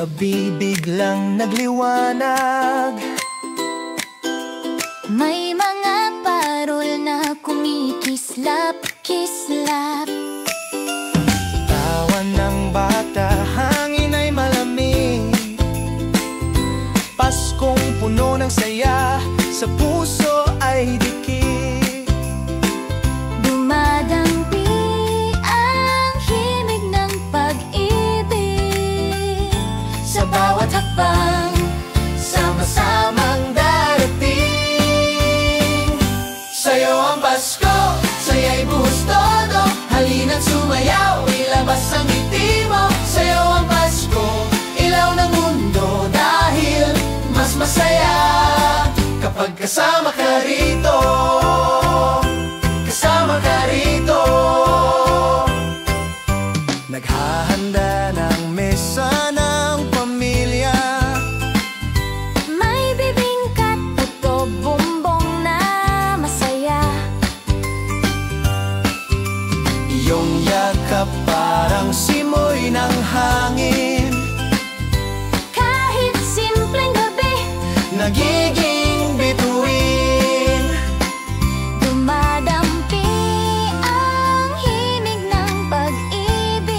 gabi biglang nagliwanag. May mga parol na kumikislap-kislap. Tawa ng bata, hangin ay malamig. Paskong puno ng saya, sa puso ay dikit. Dumadampi ang himig ng pag-ibig. Sa bawat hakbang, sama-samang darating. Sa'yo ang Pasko, saya'y buhos todo. Halina't sumayaw, ilabas ang ngiti mo. Sa'yo ang Pasko, ilaw ng mundo. Dahil mas masaya kapag kasama ka rito. Kasama ka rito. Naghahanda ng mesa ng pamilya. May bibingkat, puto, bumbong na masaya. Iyong yakap parang simoy ng hangin. Kahit simpleng gabi, Nagiging bituin. dumadampi ang himig ng pag-ibig.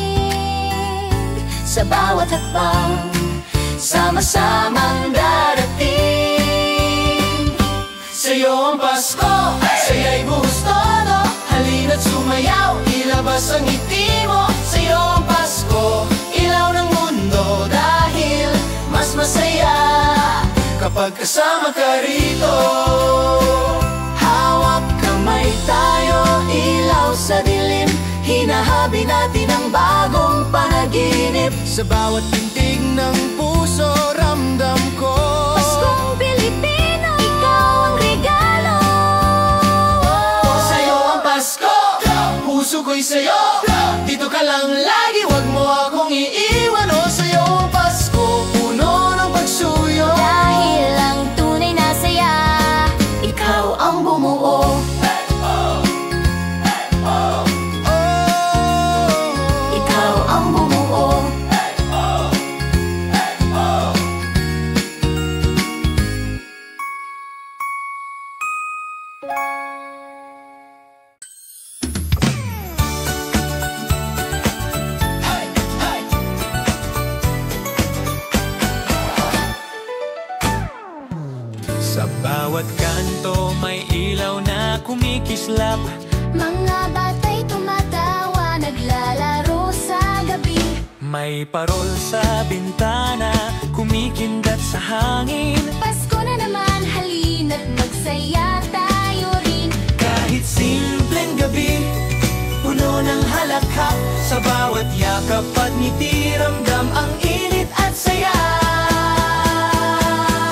Sa bawat hakbang, sama-samang darating. Sa'yo ang Pasko, saya'y buhos todo. Halina't sumayaw, ilabas ang ngiti mo. Sa'yo ang Pasko, ilaw ng mundo. Dahil mas masaya kapag kasama ka rito. Hawak kamay tayo, ilaw sa dilim. Hinahabi natin ang bagong panaginip. Sa bawat pintig ng puso, ramdam ko Paskong Pilipino, ikaw ang regalo. Sa'yo ang Pasko, puso ko'y sa'yo. Dito ka lang lagi, wag mo akong iiwan. O sa'yo ang Pasko, puno ng pagsuyo. Dahil ang tunay na saya, ikaw ang bumuo. Ikaw ang bumuo. Sa bawat kanto may ilaw na kumikislap. Mga bata'y tumatawa, naglalaro sa gabi. May parol sa bintana, kumikindat sa hangin. Pasko na naman, halina't magsaya tayo rin. Kahit simpleng gabi, puno ng halakhak. Sa bawat yakap at ngiti, ramdam ang init at saya.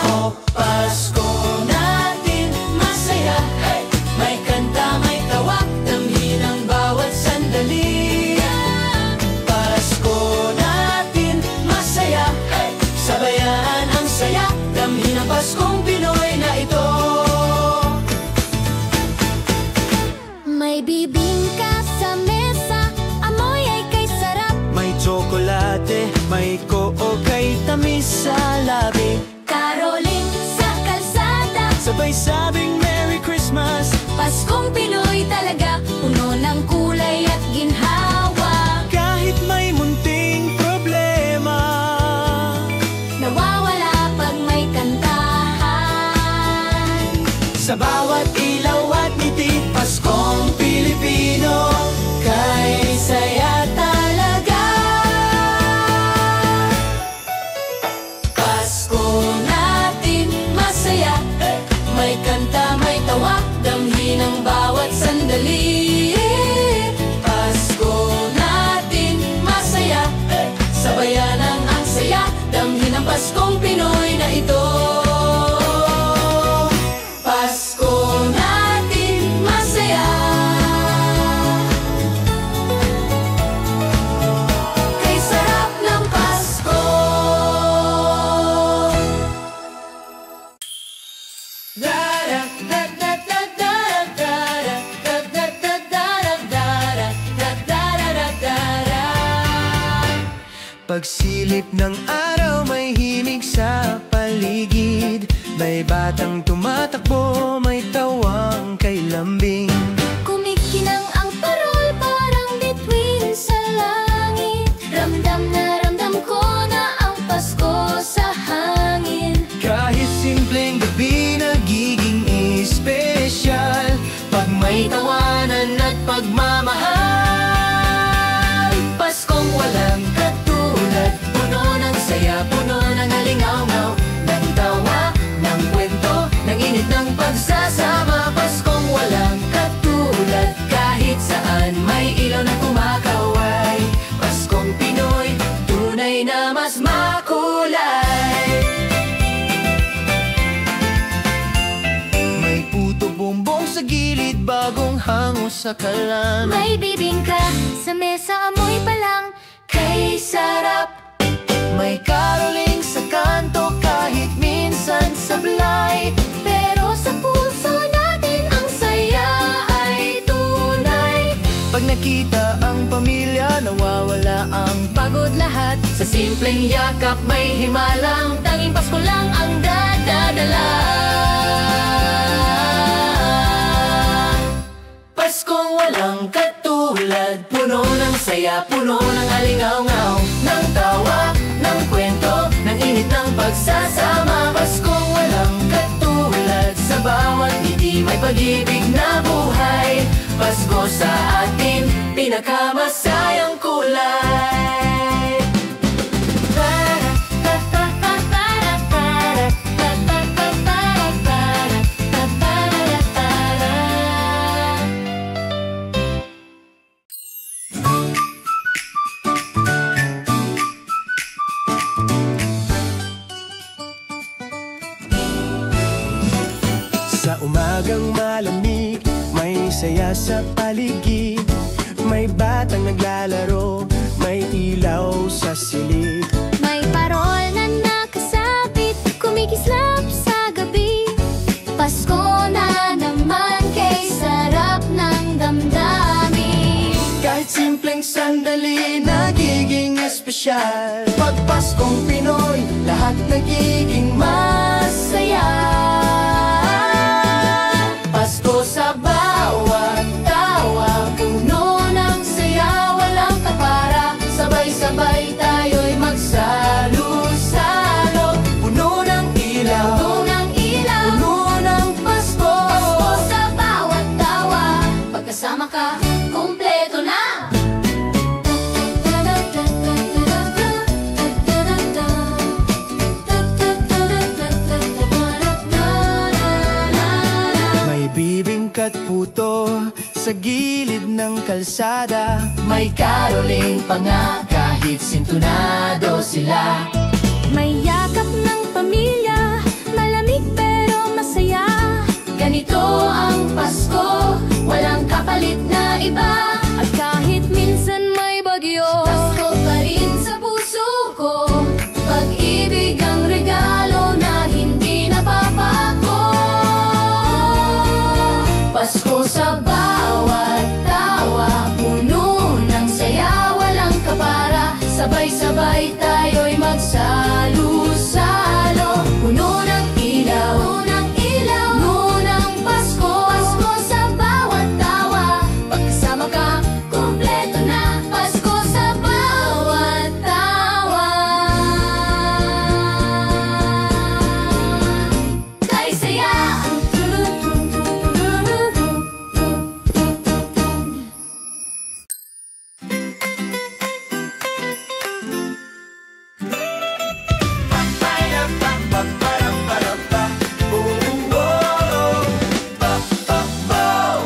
O Pasko natin masaya, may kanta, may tawa, damhin ang bawat sandali. Pasko natin masaya, sabayan ang saya, damhin ang Paskong Pinoy na ito. May bibingka sa mesa, amoy ay kay sarap. May tsokolate, may koo kay tamis sa labi. Caroling sa kalsada, Sabay sabing Merry Christmas. Paskong Pinoy talaga, puno ng kulay at ginhawa. Kahit may munting problema, Nawawala pag may kantahan. sa bawat ilaw at ngiti, Paskong Pilipino, kay saya talaga. Pasko natin masaya, may kanta, may tawa, damhin ang bawat sandali. Pasko natin masaya, sabayan ang saya, damhin ang Paskong Pinoy na ito. Pasko natin masaya, kay sarap ng Pasko. Pagsilip ng araw sa gilid, bagong hango sa kalan. May bibingka sa mesa, amoy pa lang kay sarap. May caroling sa kanto, kahit minsan sablay. Pero sa puso natin ang saya ay tunay. Pag nakita ang pamilya, nawawala ang Pagod lahat sa simpleng yakap, may himalang. tanging Pasko lang ang dadadala. Paskong walang katulad, puno ng saya, puno ng aligaw-ngaw, ng tawa, ng kwento, ng init ng pagsasama. Paskong walang katulad, sa bawat ngiti may pag-ibig na buhay. Pasko sa atin, pinakamasayang kulay. Sa umagang malamig, may saya sa paligid. May batang naglalaro, may ilaw sa silid. May parol na nakasabit, kumikislap sa gabi. Pasko na naman kay sarap ng damdamin. Kahit simpleng sandali, nagiging espesyal. Pag Paskong Pinoy, lahat nagiging masaya. Pasko sa bawat tawa, puno ng saya, walang kapara. Sabay-sabay tayo'y magsalo-salo. Puno ng ilaw, Puno ng ilaw, puno ng Pasko. Pasko sa bawat tawa. Pagkasama ka, kumpleto na. May bibingkat puto sa gilid ng kalsada. May caroling pa nga, kahit sintunado sila. May yakap ng pamilya, malamig pero masaya. Ganito ang Pasko, walang kapalit na iba. At kahit minsan may bagyo, Pasko pa rin sa puso ko. Pag-ibig ang regalo na hindi napapako. Pasko sa bawat tawa, puno ng saya, walang kapara. Sabay-sabay tayo'y magsalo-salo. Puno ng ilaw, puno ng Pasko. Pasko sa bawat tawa, pagkasama ka, kumpleto na. Pasko sa bawat tawa. Kay saya.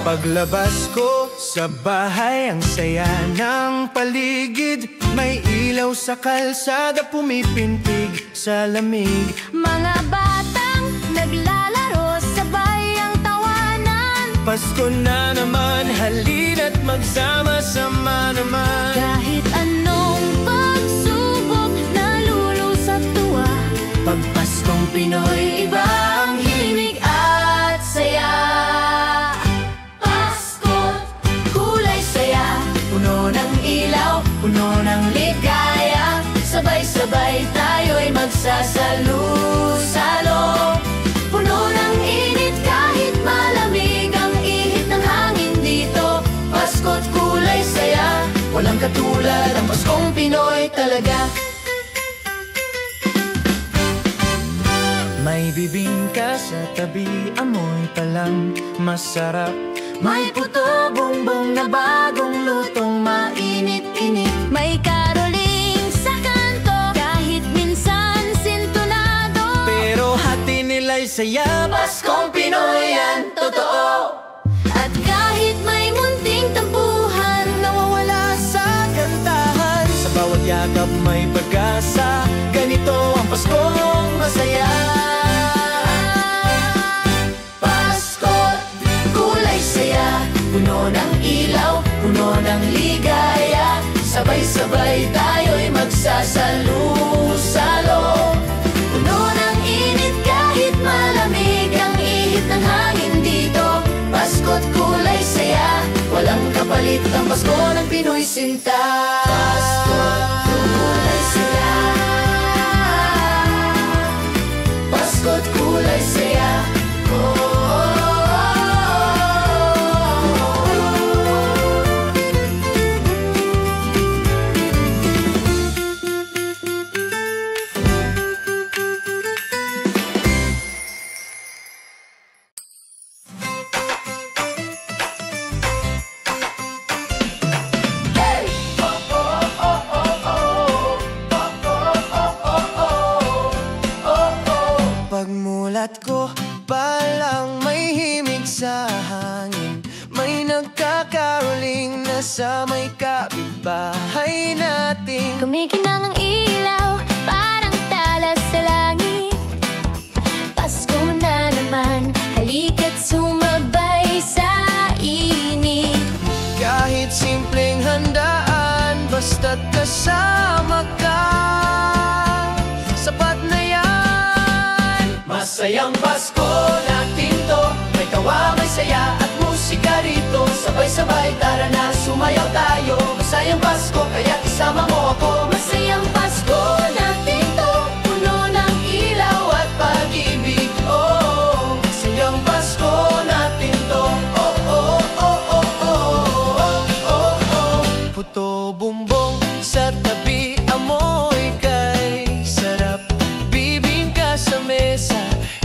Paglabas ko sa bahay, ang saya ng paligid. May ilaw sa kalsada, pumipintig sa lamig. Mga batang naglalaro, sabay ang tawanan. Pasko na naman, halina't magsama-sama naman. Kahit anong pagsubok, nalulusat tuwa. Pag Paskong Pinoy, iba ang himig at saya. Pasko, kulay saya, puno ng ilaw, puno ng ligaya. Sabay-sabay tayo'y magsasalo-salo. Puno ng init kahit malamig ang ihip ng hangin dito. Pasko't kulay saya, walang katulad ang Paskong Pinoy talaga. May bibingka sa tabi, amoy pa lang masarap. May puto bongbong na bagong lutong mainit-init. May caroling sa kanto, kahit minsan sintonado. Pero hati nila'y saya. Paskong Pinoy yan, totoo. At kahit may munting tampuhan, Nawawala sa kantahan. Sa bawat yakap may pag-asa. Ganito ang Paskong masaya. Pasko't kulay puno ng ilaw, puno ng ligaya. Sabay-sabay tayo'y magsasalo-salo. Puno ng init kahit malamig ang ihip ng hangin dito. Pasko't kulay saya, walang kapalit ang Pasko ng Pinoy sinta. Pasko't kulay saya, Pasko't kulay saya. Pagmulat ko palang may himig sa hangin, may nagkakaroling na sa may kapitbahay natin. Kumikinang ang ilaw, parang talas sa langit. Pasko na naman, halika't sumabay sa init. Kahit simpleng handaan, basta't kasama ka, sapat na yan. Masayang Pasko natin to, may tawa, may saya at musika rito. Sabay-sabay tara na sumayaw tayo. Masayang Pasko kaya't isama mo ako. Masayang Pasko natin to, puno ng ilaw at pag-ibig. Oh, masayang Pasko natin to. Oh, oh, oh, oh, oh, oh, oh. Puto bumbong sa tabi, amoy kay sarap. Bibingka sa mesa,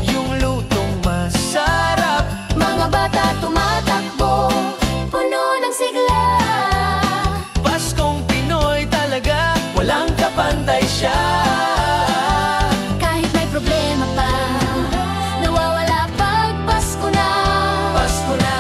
yung lutong masarap. Mga bata tumatakbo, puno ng sigla. Paskong Pinoy talaga, Walang kapantay siya. Kahit may problema pa, nawawala pag Pasko na. Pasko na,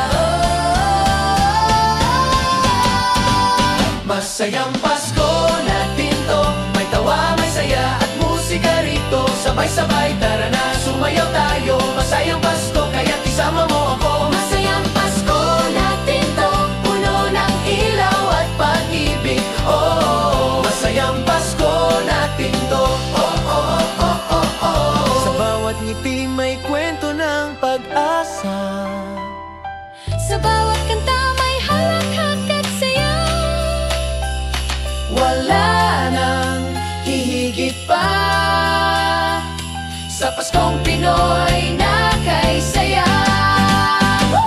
masayang Pasko natin to, may tawa, may saya at musika rito. Sabay-sabay tara na sumayaw tayo. Masayang Pasko kaya't isama mo ako. Masayang Pasko natin to, puno ng ilaw at pag-ibig. Oh, masayang Pasko natin to. Oh, oh, oh, oh, oh. sa bawat ngiti may kwento ng pag-asa. Sa bawat kanta may halakhak at saya. Wala nang hihigit pa sa Paskong Pinoy na kay saya.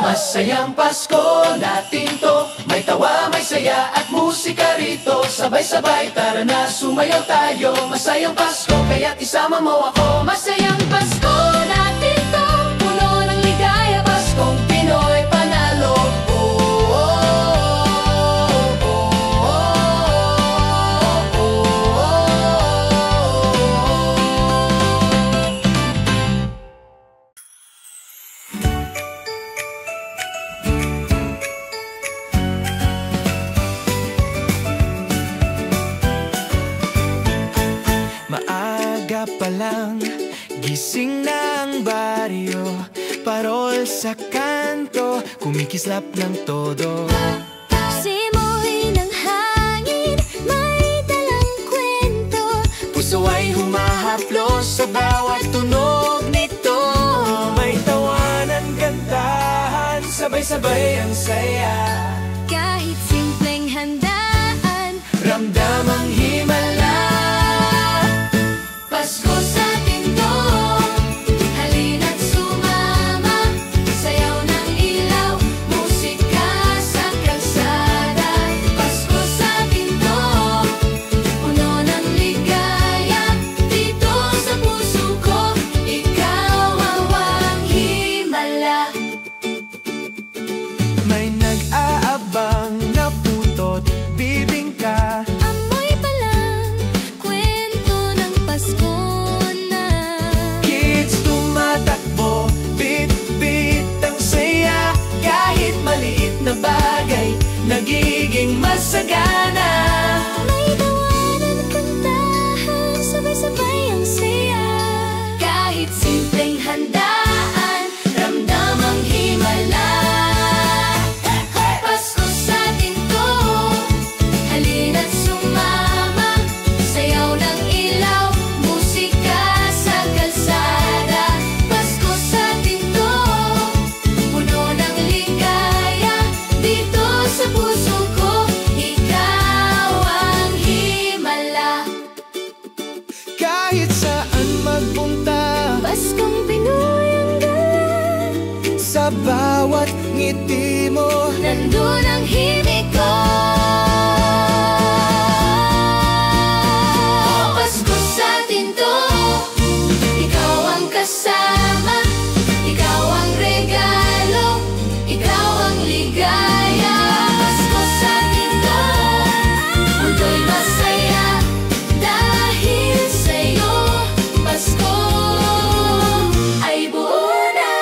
Masayang Pasko natin to, may tawa, may saya at musika rito. Sabay-sabay tara na sumayaw tayo. Masayang Pasko kaya't isama mo ako. Masayang Pasko natin to, puno ng ligaya. Paskong Pinoy panalo. Oh, oh, oh, oh, oh, oh, Maaga pa lang, gising na ang baryo. Parol sa kanto, kumikislap ng todo. Simoy ng hangin, may dalang kwento. Puso ay humahaplos sa bawat tunog nito. May tawanan, kantahan, sabay-sabay ang saya. Kahit simpleng handaan, Ramdam ang himala. Pasko sa atin to, halina't sumama. Sayaw ng ilaw, musika sa kalsada. Pasko sa atin to, puno ng ligaya. Dito sa puso ko, ikaw ang himala. May nag-aabang na putot, bibingka. amoy pa lang, kwento ng Pasko na. Kids tumatakbo, bit-bit ang saya. Kahit maliit na bagay, nagiging masagana. May tawanan, kantahan, sabay-sabay ang saya. Kahit simpleng handaan, ramdam ang himala. bawat ngiti mo. Nandun ang himig ko. Pasko sa atin to, ikaw ang kasama, ikaw ang regalo, ikaw ang ligaya. Pasko sa atin to, mundo'y masaya dahil sa'yo. Pasko ay buo na.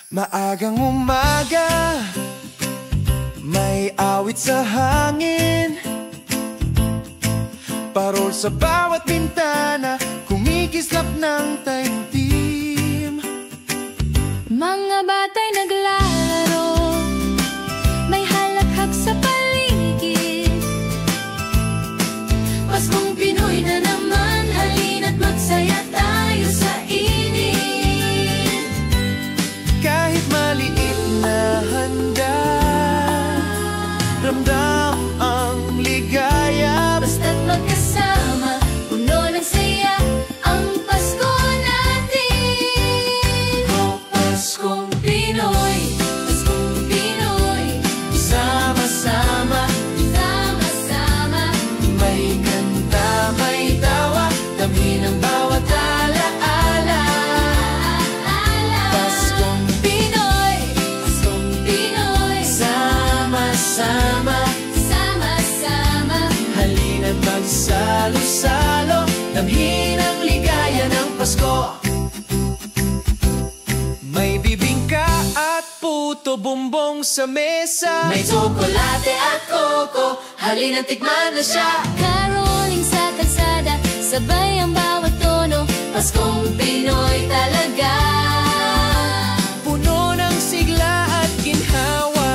Maagang umaga, may awit sa hangin, parol sa bawat bintana, kumikislap ng taimtim. Mga bata'y naglalaro, may halakhak sa paligid. Paskong Pinoy na naman, halina't magsaya tayo sa init. Kahit maliit na handa, ramdam ang ligaya. Basta't magkasama, puno ng saya ang Pasko natin. Paskong Pinoy, Paskong Pinoy, Sama-sama, sama-sama. may kanta, may tawa, damhin ang bawat alaala. Paskong Pinoy, Paskong Pinoy, sama-sama, sama-sama. halina't magsalo-salo, damhin ang ligaya ng Pasko. May bibingka at puto, bumbong sa mesa, May tsokolate at koko, halina't tikman na siya. Caroling sa kalsada, sabay ang bawat tono. Paskong Pinoy talaga. puno ng sigla at ginhawa.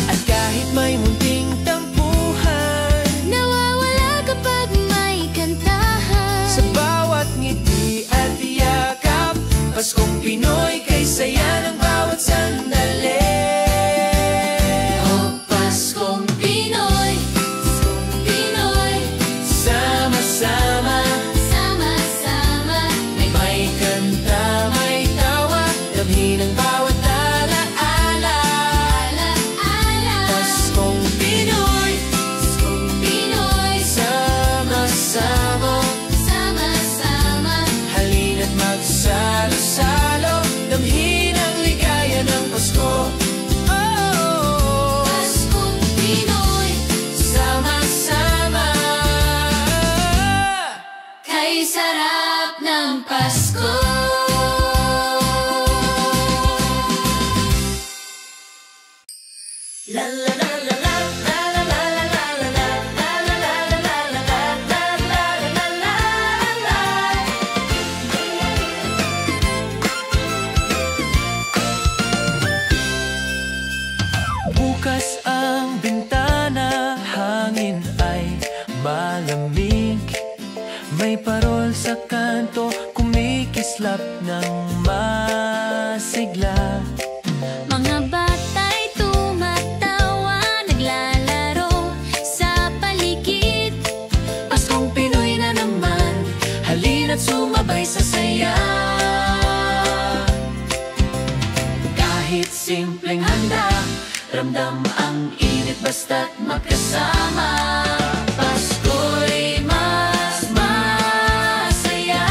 At kahit may munting tampuhan, Nawawala kapag may kantahan. sa bawat ngiti at yakap, Paskong Pinoy kay saya ng bawat sandali. Oh, Paskong Pinoy, Paskong Pinoy, Sama-sama, sama-sama. may kanta, may tawa, damhin ang bawat alaala. Ala-ala. Paskong Pinoy, Paskong Pinoy, sama-sama, sama-sama. halina't magsalo-salo, damhin ang ligaya ng Pasko. Oh, Paskong Pinoy, sama-sama. kay sarap ng Pasko. La la la la la la la la la la la la la la la la la la la. Bukas ang bintana, hangin ay malamig, may parol sa kanto, kumikislap ng masigla. Mga bata'y tumatawa, naglalaro sa paligid. Paskong Pinoy na naman, halina't sumabay sa saya. Kahit simpleng handa, ramdam ang init basta't magkasama. Pasko'y mas masaya.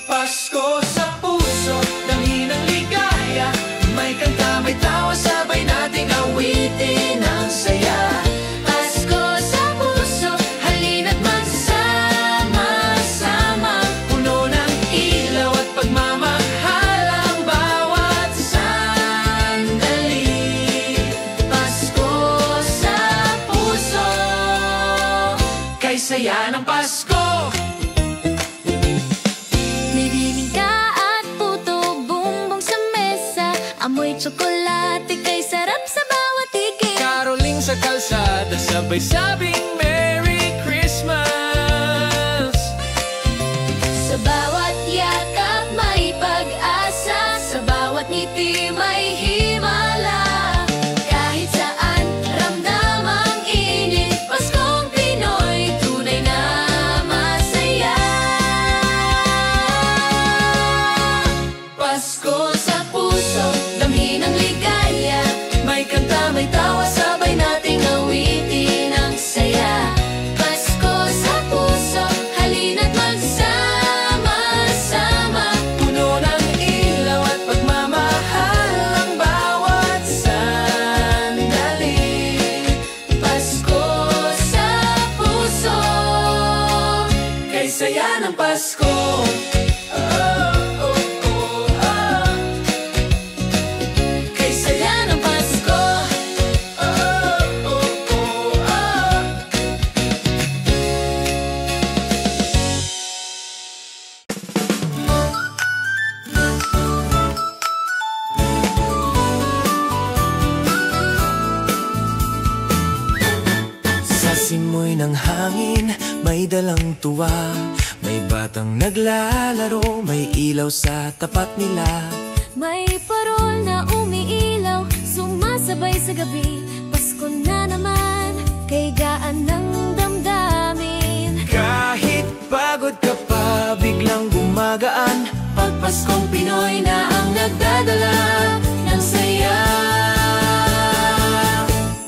Pasko sa puso, damhin ang ligaya, may kanta, may tawa, sabay nating awitin ang saya. Pasko sa puso, Halina't magsama-sama, puno ng ilaw at pagmamahal ang bawat sandali. Pasko sa puso, kay saya ng Pasko. may bibingka at puto, bumbong sa mesa, amoy tsokolate, kay sarap sa bawat higit. Caroling sa kalsada, sabay sabing Merry Christmas. Sa bawat yakap may pag-asa, sa bawat ngiti may himala. Kahit saan ramdam ang init, Paskong Pinoy tunay na saya ng Pasko. Kay saya ng Pasko. Sa simoy ng hangin, may dalang tuwa. May batang naglalaro, may ilaw sa tapat nila. May parol na umiilaw, sumasabay sa gabi. Pasko na naman, kay gaan ng damdamin. Kahit pagod ka pa, biglang gumagaan. Pag Paskong Pinoy na ang nagdadala ng saya.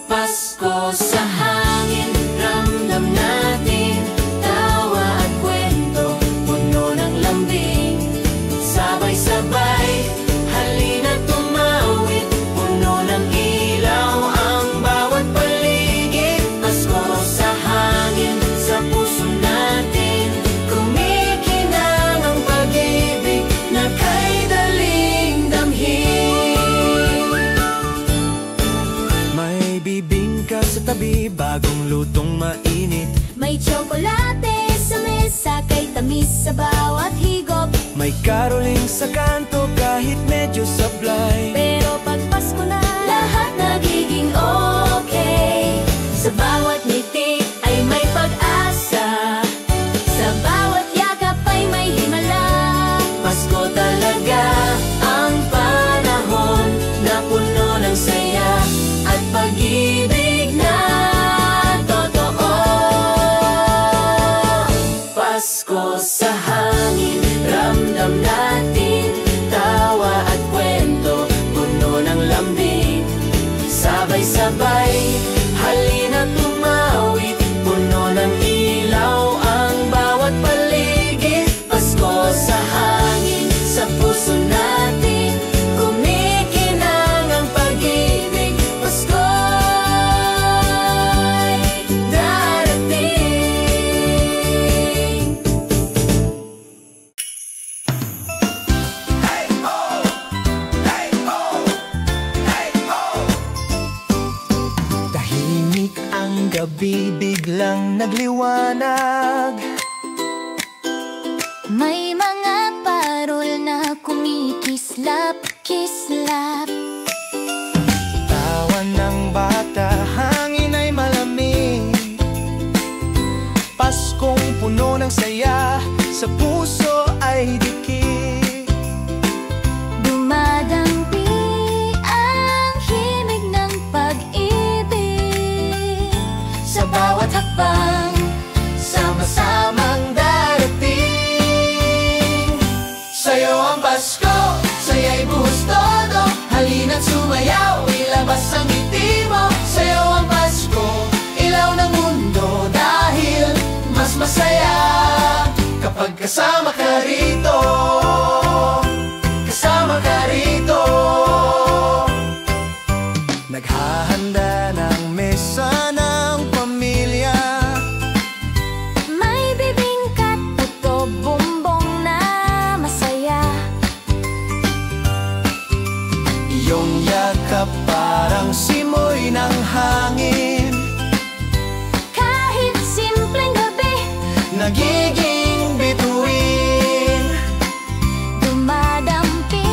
Pasko sa hangin, ramdam natin tawa at kwento, puno ng lambing. Sabay-sabay, halina tumawid, puno ng ilaw ang bawat paligid. Pasko sa hangin, sa puso natin, kumikinang ang pag-ibig na kay daling damhin. May bibingka sa tabi, bagong lutong mainit. May tsokolate sa mesa, kay tamis sa bawat higop. May caroling sa kanto, kahit medyo sablay. Pero pag Pasko na, Lahat nagiging okay. Sa bawat ngiti ay may pag-asa, sa bawat yakap ay may himala. Pasko talaga ang panahon na puno ng saya at pag-ibig na totoo. Pasko sa hangin, ramdam natin tawa at kwento, puno ng lambing. Sabay-sabay, halina tumawid, puno ng ilaw ang bawat paligid. Pasko sa hangin, sa puso natin, kumikinang ang pag-ibig. Pasko'y darating. Tahimik ang gabi, biglang nagliwanag. May mga parol na kumikislap-kislap. Tawa ng bata, hangin ay malamig. Paskong puno ng saya, sa puso ay dikit. Dumadampi ang himig ng pag-ibig. Sa bawat hakbang, sama-samang darating. Sa'yo ang Pasko, saya'y buhos todo. Halina't sumayaw, ilabas ang ngiti mo. Sa'yo ang Pasko, ilaw ng mundo. Dahil mas masaya kapag kasama ka rito. Kasama ka rito. Naghahanda ng mesa ng pamilya. May bibingkat, puto, bumbong na masaya. Iyong yakap parang simoy ng hangin. Kahit simpleng gabi, Nagiging bituin. dumadampi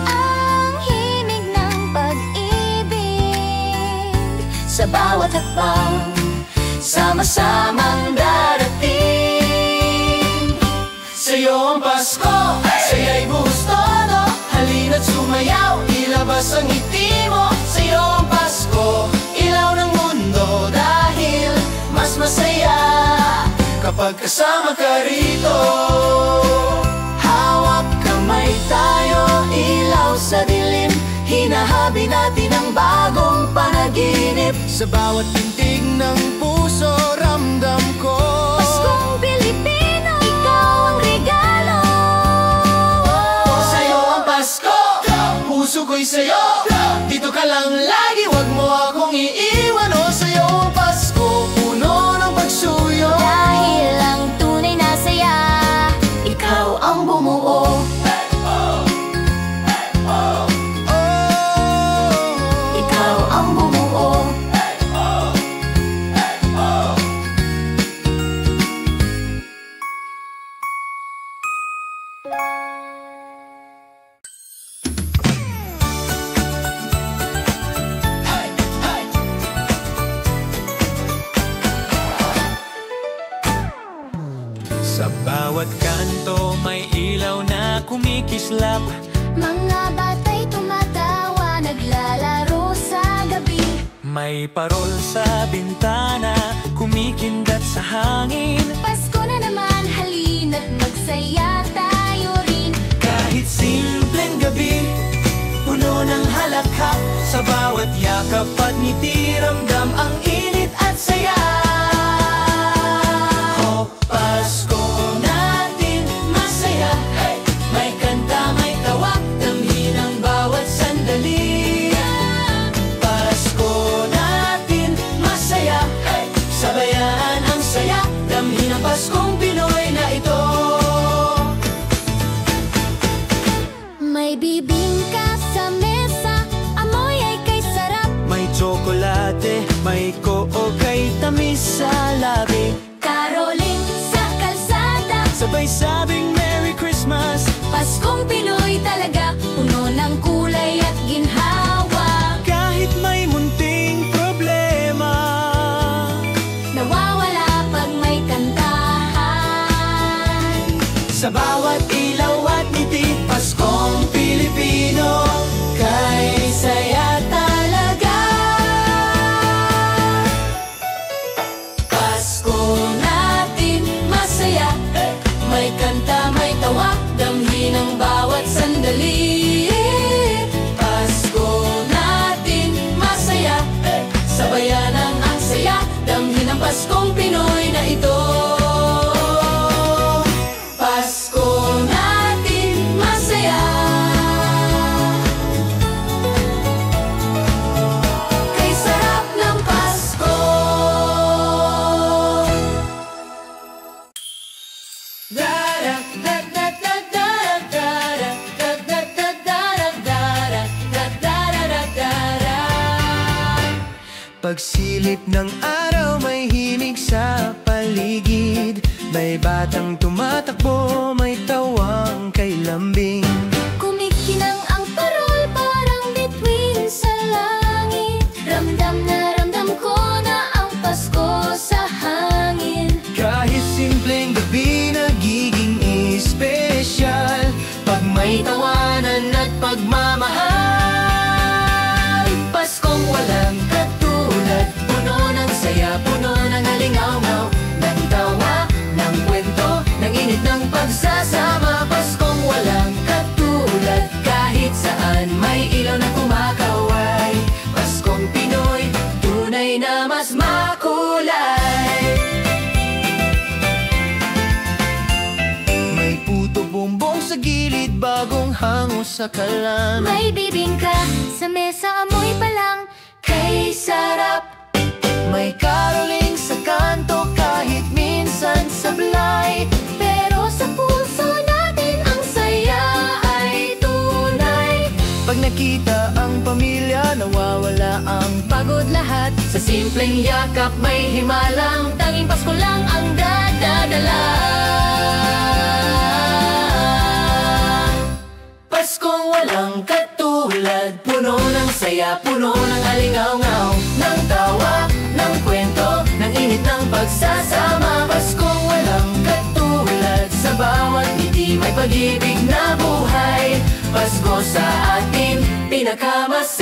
ang himig ng pag-ibig. Sa bawat hakbang, sama-samang darating. Sa'yo ang Pasko, saya'y buhos todo. Halina't sumayaw, ilabas ang ngiti mo. Sa'yo ang Pasko, ilaw ng mundo. Dahil mas masaya kapag kasama ka rito. Hawak kamay tayo, ilaw sa dilim. Hinahabi natin ang bagong panaginip. Sa bawat pintig ng puso, ramdam ko Paskong Pilipino, ikaw ang regalo. Sa'yo ang Pasko, puso ko'y sa'yo. Dito ka lang lagi, wag mo akong iiwan. O sa'yo ang Pasko, puno ng pagsuyo. Dahil ang tunay na saya Sa bawat kanto may ilaw na kumikislap. Mga bata'y tumatawa, naglalaro sa gabi. May parol sa bintana, kumikindat sa hangin. Pasko na naman, halina't magsaya tayo rin. Kahit simpleng gabi, puno ng halakhak. Sa bawat yakap at ngiti, ramdam ang init at saya. O Pasko natin masaya, may kanta, may tawa, damhin ang bawat sandali. Pasko natin masaya, sabayan ang saya, damhin ang Paskong Pinoy na ito. May bibingka sa mesa, amoy ay kay sarap. May tsokolate, may kook kay tamis sa labi. Caroling sa kalsada, Sabay sabing Merry Christmas. Paskong Pinoy talaga, puno ng kulay at ginhawa. Kahit may munting problema, Nawawala pag may kantahan. sa bawat ilaw at ngiti, Paskong Pilipino, kay saya talaga. Pasko natin masaya, may kanta, may tawa, damhin ang bawat sandali. Pasko natin masaya, sabayan ang saya, damhin ang Paskong Pinoy na ito. Pasko natin masaya, kay sarap ng Pasko. Pagsilip ng araw may himig sa paligid. May batang tumatakbo, may tawang kay lambing. Kumikinang ang parol, parang bituin sa langit. Ramdam na ramdam ko na ang Pasko sa hangin. Kahit simpleng gabi nagiging espesyal pag may tawanan at pagmamahal. Paskong walang katulad, puno ng saya, puno ng halingaw-ngaw, ng tawa, ng kwento, ng init ng pagsasama. Paskong walang katulad, kahit saan may ilaw na kumakaway. Paskong Pinoy, tunay na mas makulay. May puto bumbong sa gilid, bagong hango sa kalan. May bibingka sa mesa, amoy pa lang kay sarap. May caroling sa kanto, kahit minsan sablay. Pero sa puso natin ang saya ay tunay. Pag nakita ang pamilya, nawawala ang Pagod lahat sa simpleng yakap, may himalang tanging Pasko lang ang dadadala. Paskong walang katulad, puno ng saya, puno ng halingaw-ngaw, ng tawa, ng kwento, ng init ng pagsasama. Paskong walang katulad, sa bawat ngiti may pag-ibig na buhay. Pasko sa atin, pinakamasaya.